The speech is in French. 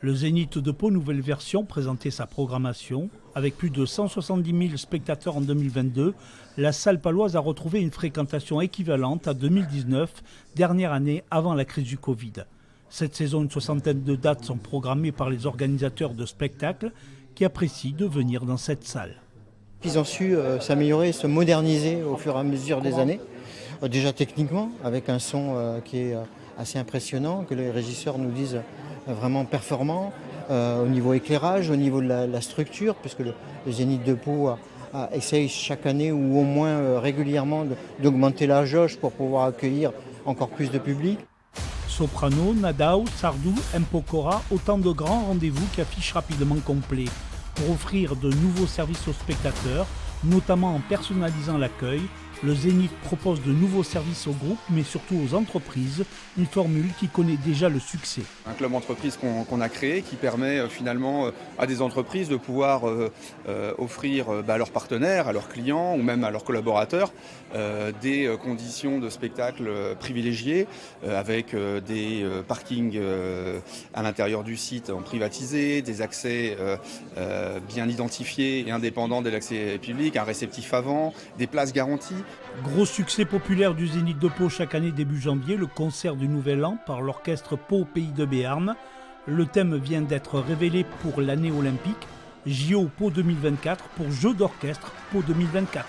Le Zénith de Pau nouvelle version présentait sa programmation. Avec plus de 170 000 spectateurs en 2022, la salle paloise a retrouvé une fréquentation équivalente à 2019, dernière année avant la crise du Covid. Cette saison, une soixantaine de dates sont programmées par les organisateurs de spectacles qui apprécient de venir dans cette salle. Ils ont su s'améliorer, se moderniser au fur et à mesure des années. Déjà techniquement, avec un son qui est assez impressionnant, que les régisseurs nous disent vraiment performant, au niveau éclairage, au niveau de la structure, puisque le Zénith de Pau essaye chaque année ou au moins régulièrement d'augmenter la jauge pour pouvoir accueillir encore plus de public. Soprano, Nadao, Sardou, Mpokora, autant de grands rendez-vous qui affichent rapidement complet pour offrir de nouveaux services aux spectateurs, notamment en personnalisant l'accueil. Le Zénith propose de nouveaux services aux groupes, mais surtout aux entreprises, une formule qui connaît déjà le succès. Un club entreprise qu'on a créé qui permet finalement à des entreprises de pouvoir offrir à leurs partenaires, à leurs clients ou même à leurs collaborateurs des conditions de spectacle privilégiées avec des parkings à l'intérieur du site en privatisé, des accès bien identifiés et indépendants de l'accès public, un réceptif avant, des places garanties. Gros succès populaire du Zénith de Pau chaque année début janvier, le concert du Nouvel An par l'orchestre Pau Pays de Béarn. Le thème vient d'être révélé pour l'année olympique, JO Pau 2024 pour Jeux d'orchestre Pau 2024.